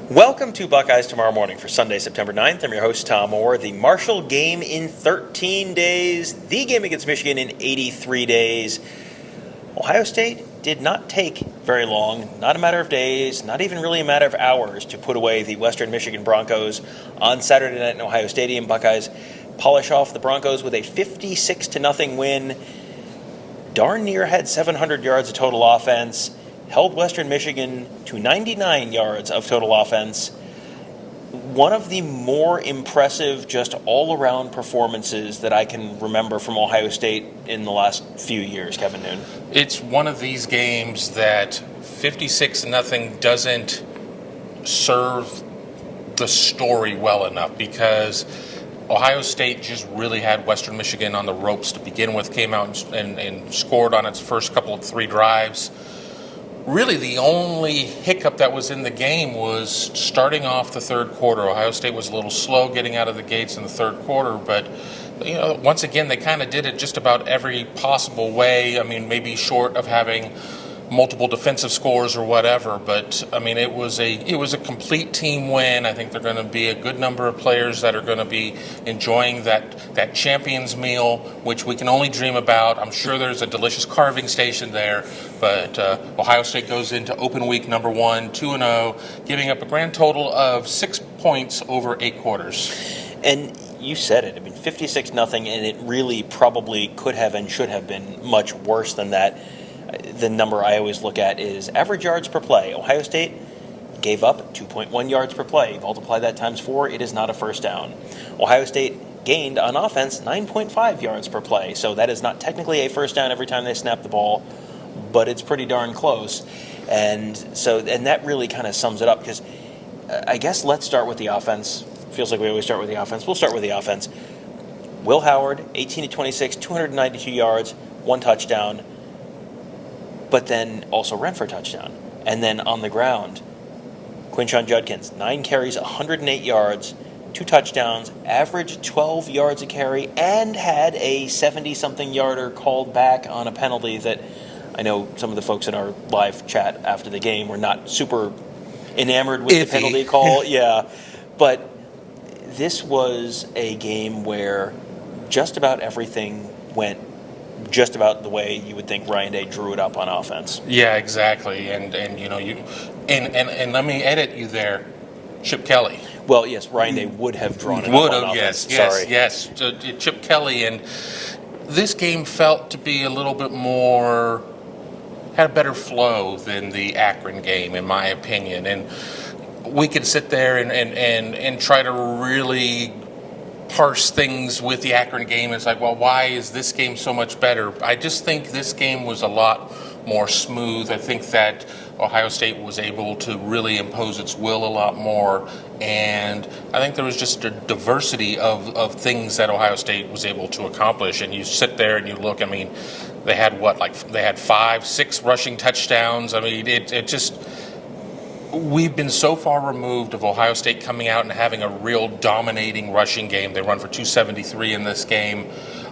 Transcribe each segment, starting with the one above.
Welcome to Buckeyes Tomorrow Morning for Sunday, September 9th. I'm your host, Tom Orr. The Marshall game in 13 days, the game against Michigan in 83 days. Ohio State did not take very long, not a matter of days, not even really a matter of hours, to put away the Western Michigan Broncos on Saturday night in Ohio Stadium. Buckeyes polish off the Broncos with a 56-0 win. Darn near had 700 yards of total offense. Held Western Michigan to 99 yards of total offense. One of the more impressive, just all-around performances that I can remember from Ohio State in the last few years, Kevin Noon. It's one of these games that 56-0 doesn't serve the story well enough, because Ohio State just really had Western Michigan on the ropes to begin with, came out and scored on its first couple of three drives. Really, the only hiccup that was in the game was starting off the third quarter. Ohio State was a little slow getting out of the gates in the third quarter, but once again, they kind of did it just about every possible way. I mean, maybe short of having multiple defensive scores or whatever, but I mean, it was a complete team win. I think there are going to be a good number of players that are going to be enjoying that champions meal, which we can only dream about. I'm sure there's a delicious carving station there, but Ohio State goes into open week number 1, 2-0, giving up a grand total of 6 points over 8 quarters. And you said it. I mean, 56-0, and it really probably could have and should have been much worse than that. The number I always look at is average yards per play. Ohio State gave up 2.1 yards per play. Multiply that times 4, it is not a first down. Ohio State gained on offense 9.5 yards per play. So that is not technically a first down every time they snap the ball, but it's pretty darn close. And that really kind of sums it up, because I guess let's start with the offense. Feels like we always start with the offense. We'll start with the offense. Will Howard, 18-26, 292 yards, 1 touchdown. But then also ran for a touchdown. And then on the ground, Quinshon Judkins, 9 carries, 108 yards, 2 touchdowns, averaged 12 yards a carry, and had a 70-something yarder called back on a penalty that I know some of the folks in our live chat after the game were not super enamored with the penalty call. Yeah, but this was a game where just about everything went just about the way you would think Ryan Day drew it up on offense. Yeah, exactly. And let me edit you there, Chip Kelly. Well, yes, Ryan Day would have drawn it up on offense. Yes. So, Chip Kelly, and this game felt to be a little bit more, had a better flow than the Akron game, in my opinion. And we could sit there and try to really parse things with the Akron game. It's like, well, why is this game so much better? I just think this game was a lot more smooth. I think that Ohio State was able to really impose its will a lot more, and I think there was just a diversity of things that Ohio State was able to accomplish. And you sit there and you look, I mean, they had 5-6 rushing touchdowns. I mean, it just, we've been so far removed of Ohio State coming out and having a real dominating rushing game. They run for 273 in this game.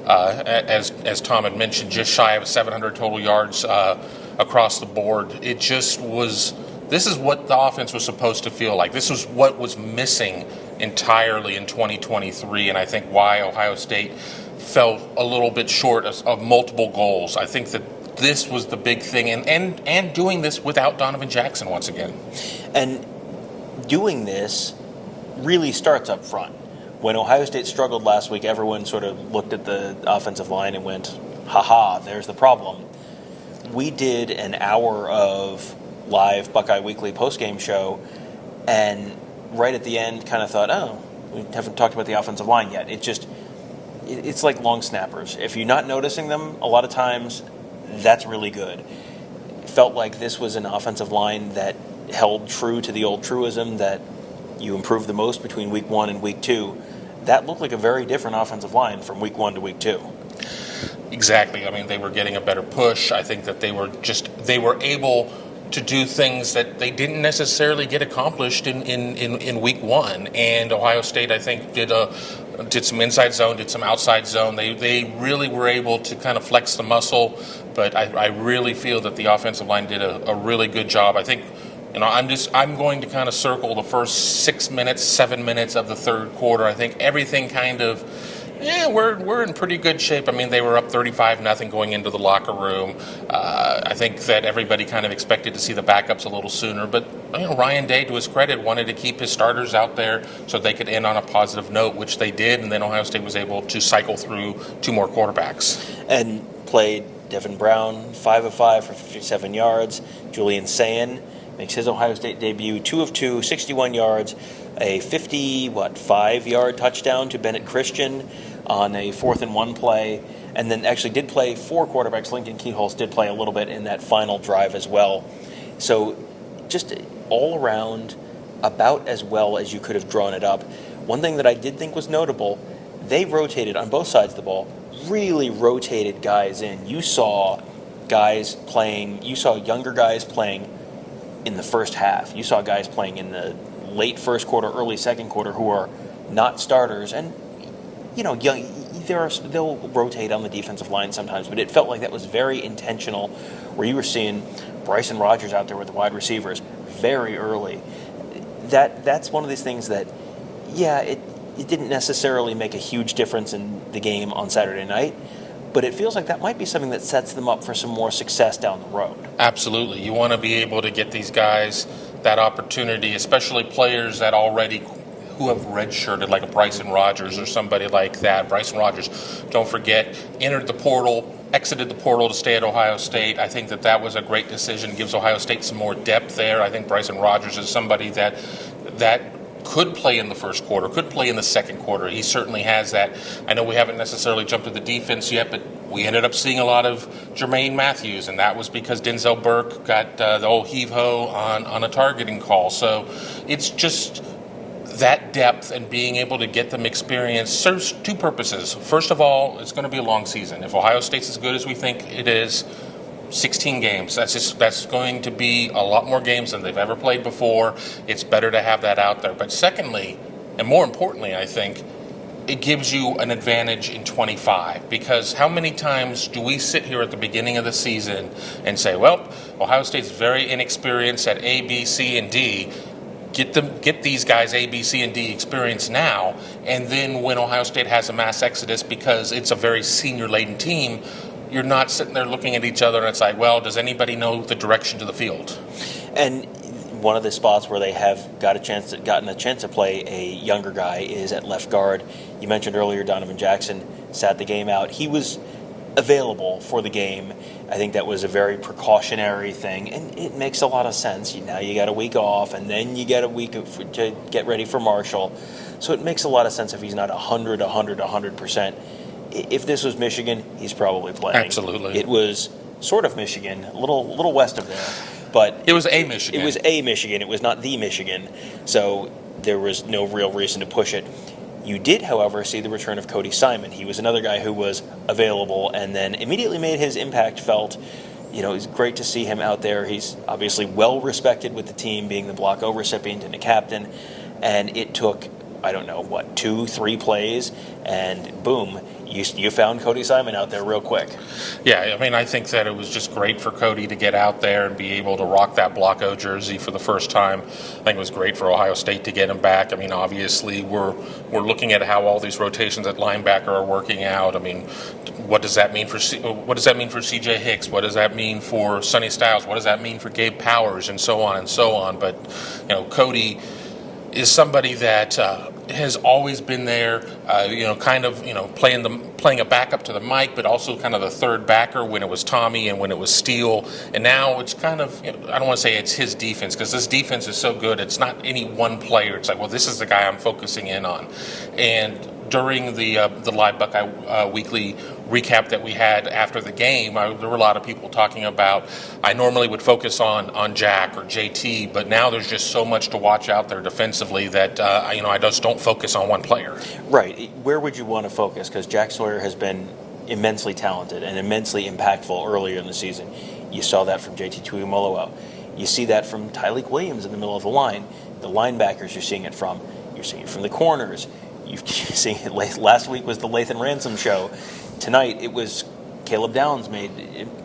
As Tom had mentioned, just shy of 700 total yards across the board. It just was, this is what the offense was supposed to feel like. This was what was missing entirely in 2023, and I think why Ohio State fell a little bit short of multiple goals. I think that this was the big thing, and doing this without Donovan Jackson once again. And doing this really starts up front. When Ohio State struggled last week, everyone sort of looked at the offensive line and went, ha-ha, there's the problem. We did an hour of live Buckeye Weekly postgame show, and right at the end kind of thought, oh, we haven't talked about the offensive line yet. It's like long snappers. If you're not noticing them, a lot of times, that's really good. It felt like this was an offensive line that held true to the old truism that you improve the most between week 1 and week 2. That looked like a very different offensive line from week 1 to week 2. Exactly. I mean, they were getting a better push. I think that they were able to do things that they didn't necessarily get accomplished in week 1. And Ohio State, I think, did some inside zone, did some outside zone. They really were able to kind of flex the muscle, but I really feel that the offensive line did a really good job. I think I'm going to kind of circle the first 6 minutes, 7 minutes of the third quarter. I think everything kind of, we're in pretty good shape. I mean, they were up 35-0 going into the locker room. I think that everybody kind of expected to see the backups a little sooner, but Ryan Day, to his credit, wanted to keep his starters out there so they could end on a positive note, which they did, and then Ohio State was able to cycle through 2 more quarterbacks. And played Devin Brown, 5 of 5 for 57 yards. Julian Sayin makes his Ohio State debut, 2 of 2, 61 yards, a 5-yard touchdown to Bennett Christian on a 4th and 1 play, and then actually did play 4 quarterbacks. Lincoln Keyholz did play a little bit in that final drive as well. So just all around about as well as you could have drawn it up. One thing that I did think was notable, they rotated on both sides of the ball, really rotated guys in. You saw younger guys playing in the first half. You saw guys playing in the late first quarter, early second quarter who are not starters. And, they'll rotate on the defensive line sometimes, but it felt like that was very intentional, where you were seeing Bryson Rogers out there with the wide receivers very early. That's one of these things that, it didn't necessarily make a huge difference in the game on Saturday night, but it feels like that might be something that sets them up for some more success down the road. Absolutely. You want to be able to get these guys that opportunity, especially players that who have redshirted, like a Bryson Rogers or somebody like that. Bryson Rogers, don't forget, exited the portal to stay at Ohio State. I think that was a great decision, gives Ohio State some more depth there. I think Bryson Rogers is somebody that could play in the first quarter, could play in the second quarter. He certainly has that. I know we haven't necessarily jumped to the defense yet, but we ended up seeing a lot of Jermaine Matthews, and that was because Denzel Burke got the old heave-ho on a targeting call. So it's just that depth and being able to get them experience serves 2 purposes. First of all, it's going to be a long season. If Ohio State's as good as we think it is, 16 games. That's going to be a lot more games than they've ever played before. It's better to have that out there. But secondly, and more importantly, I think, it gives you an advantage in 25, because how many times do we sit here at the beginning of the season and say, well, Ohio State's very inexperienced at A, B, C, and D. Get these guys A, B, C, and D experience now, and then when Ohio State has a mass exodus because it's a very senior-laden team, you're not sitting there looking at each other and it's like, well, does anybody know the direction to the field? And one of the spots where they have gotten a chance to play a younger guy is at left guard. You mentioned earlier Donovan Jackson sat the game out. He was available for the game. I think that was a very precautionary thing, and it makes a lot of sense. Now you got a week off, and then you get a week to get ready for Marshall. So it makes a lot of sense if he's not 100%. If this was Michigan, he's probably playing. Absolutely. It was sort of Michigan, a little west of there, but it was a Michigan. It was a Michigan. It was not the Michigan. So there was no real reason to push it. You did, however, see the return of Cody Simon. He was another guy who was available and then immediately made his impact felt. It's great to see him out there. He's obviously well respected with the team, being the Block O recipient and a captain. And it took, 2-3 plays, and boom, you found Cody Simon out there real quick. Yeah, I think that it was just great for Cody to get out there and be able to rock that Block O jersey for the first time. I think it was great for Ohio State to get him back. Obviously we're looking at how all these rotations at linebacker are working out. What does that mean for C.J. Hicks? What does that mean for Sonny Styles? What does that mean for Gabe Powers, and so on and so on? But Cody is somebody that has always been there, playing a backup to the Mike, but also kind of the third backer when it was Tommy and when it was Steele. And now it's kind of, I don't want to say it's his defense, because this defense is so good. It's not any one player. It's like, well, this is the guy I'm focusing in on. And during the Live Buckeye Weekly recap that we had after the game, there were a lot of people talking about, I normally would focus on Jack or JT, but now there's just so much to watch out there defensively that I just don't focus on one player. Right. Where would you want to focus? Because Jack Sawyer has been immensely talented and immensely impactful earlier in the season. You saw that from JT Tuimoloau. You see that from Tyleik Williams in the middle of the line. The linebackers you're seeing it from. You're seeing it from the corners. You've seen it last week was the Lathan Ransom show. Tonight it was Caleb Downs made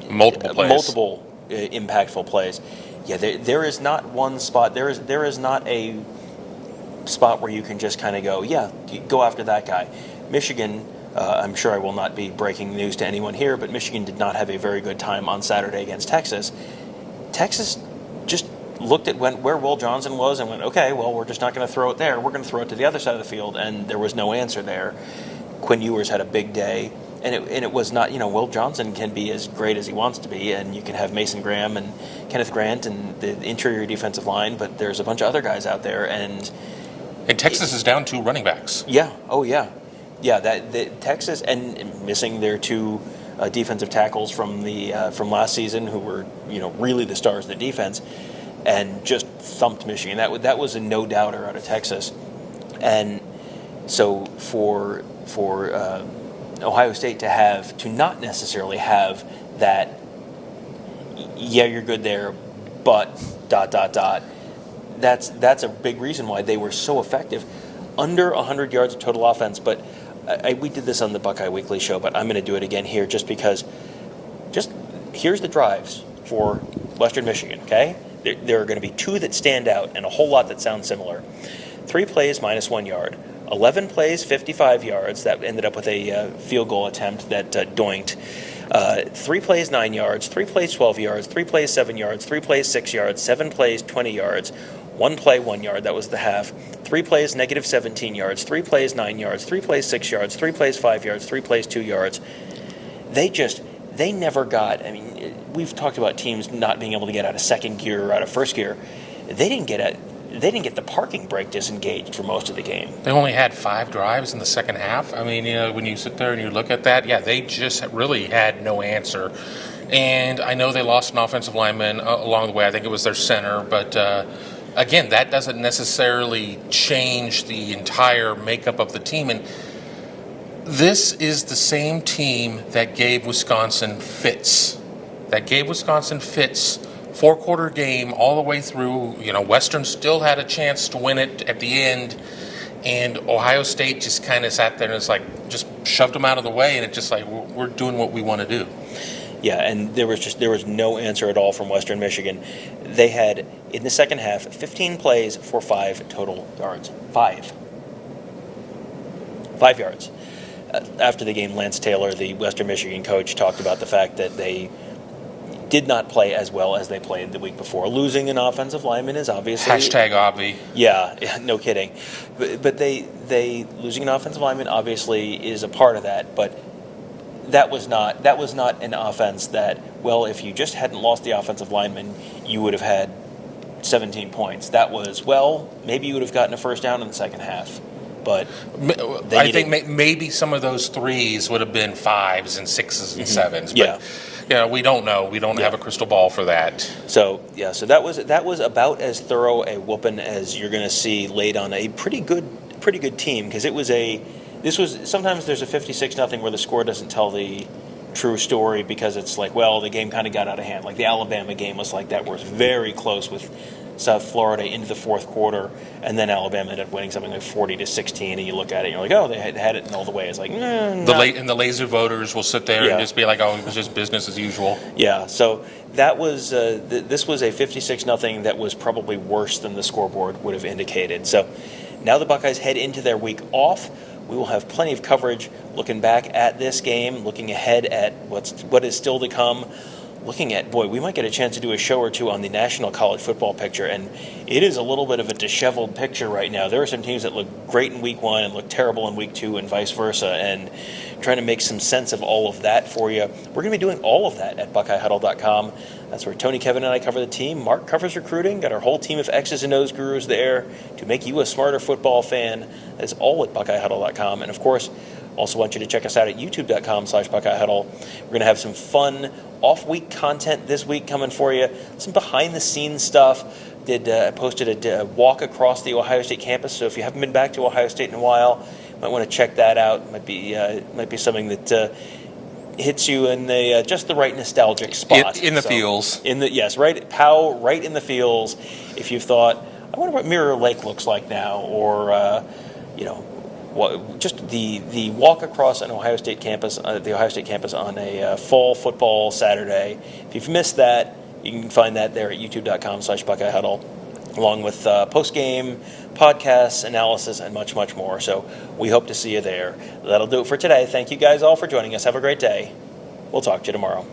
multiple impactful plays. Yeah, there is not one spot. There is not a spot where you can just kind of go, yeah, go after that guy. Michigan, I'm sure I will not be breaking news to anyone here, but Michigan did not have a very good time on Saturday against Texas. Texas just looked at where Will Johnson was and went, okay, well, we're just not going to throw it there. We're going to throw it to the other side of the field, and there was no answer there. Quinn Ewers had a big day, and it was not, Will Johnson can be as great as he wants to be, and you can have Mason Graham and Kenneth Grant and the interior defensive line, but there's a bunch of other guys out there, and Texas is down 2 running backs. Yeah. Oh, yeah. Yeah. That Texas and missing their 2 defensive tackles from last season, who were really the stars of the defense, and just thumped Michigan. That was a no doubter out of Texas, and so for Ohio State to not necessarily have that. Yeah, you're good there, but ... That's a big reason why they were so effective. Under 100 yards of total offense, but we did this on the Buckeye Weekly show, but I'm going to do it again here just because. Here's the drives for Western Michigan, okay? There are going to be 2 that stand out and a whole lot that sound similar. 3 plays minus 1 yard. 11 plays, 55 yards. That ended up with a field goal attempt that doinked. 3 plays, 9 yards. 3 plays, 12 yards. 3 plays, 7 yards. 3 plays, 6 yards. 7 plays, 20 yards. 1 play, 1 yard. That was the half. 3 plays, negative 17 yards. 3 plays, 9 yards. 3 plays, 6 yards. 3 plays, 5 yards. 3 plays, 2 yards. They never got. I mean, we've talked about teams not being able to get out of second gear or out of first gear. They didn't get the parking brake disengaged for most of the game. They only had 5 drives in the second half. I mean, when you sit there and you look at that, yeah, they just really had no answer. And I know they lost an offensive lineman along the way. I think it was their center, but again, that doesn't necessarily change the entire makeup of the team. And this is the same team that gave Wisconsin fits. 4-quarter game all the way through. Western still had a chance to win it at the end, and Ohio State just kind of sat there and it's like just shoved them out of the way, and it's just like we're doing what we want to do. Yeah, and there was no answer at all from Western Michigan. They had in the second half 15 plays for 5 total yards. 5 yards. After the game, Lance Taylor, the Western Michigan coach, talked about the fact that they did not play as well as they played the week before. Losing an offensive lineman is obviously... #Obvi. Yeah, no kidding. But they losing an offensive lineman obviously is a part of that, but that was not an offense that, well, if you just hadn't lost the offensive lineman, you would have had 17 points. That was, well, maybe you would have gotten a first down in the second half. But I think maybe some of those 3s would have been 5s and 6s and 7s. But, we don't know. We don't have a crystal ball for that. So that was about as thorough a whooping as you're going to see laid on a pretty good team, because sometimes there's a 56-0 where the score doesn't tell the true story because it's like, well, the game kind of got out of hand. Like the Alabama game was like that, where it's very close with South Florida into the fourth quarter, and then Alabama ended up winning something like 40-16, and you look at it and you're like, oh, they had it all the way. It's like, and the lazy voters will sit there and just be like, oh, it was just business as usual. Yeah, so that was this was a 56-0 that was probably worse than the scoreboard would have indicated. So now the Buckeyes head into their week off. We will have plenty of coverage looking back at this game, looking ahead at what is still to come. Looking at, we might get a chance to do a show or 2 on the national college football picture, and it is a little bit of a disheveled picture right now. There are some teams that look great in week 1 and look terrible in week 2 and vice versa, and trying to make some sense of all of that for you. We're going to be doing all of that at BuckeyeHuddle.com. That's where Tony, Kevin, and I cover the team. Mark covers recruiting. Got our whole team of X's and O's gurus there to make you a smarter football fan. That's all at BuckeyeHuddle.com. And, of course, also want you to check us out at youtube.com/BuckeyeHuddle. We're going to have some fun off-week content this week coming for you. Some behind-the-scenes stuff. I posted a walk across the Ohio State campus, so if you haven't been back to Ohio State in a while, you might want to check that out. Might be something that hits you in just the right nostalgic spot. In the feels. Right in the feels. If you've thought, I wonder what Mirror Lake looks like now, or just the walk across an Ohio State campus, the Ohio State campus on a fall football Saturday. If you've missed that, You can find that there at youtube.com/Buckeye Huddle, along with post-game podcasts, analysis, and much, much more. So we hope to see you there. That'll do it for today. Thank you guys all for joining us. Have a great day. We'll talk to you tomorrow.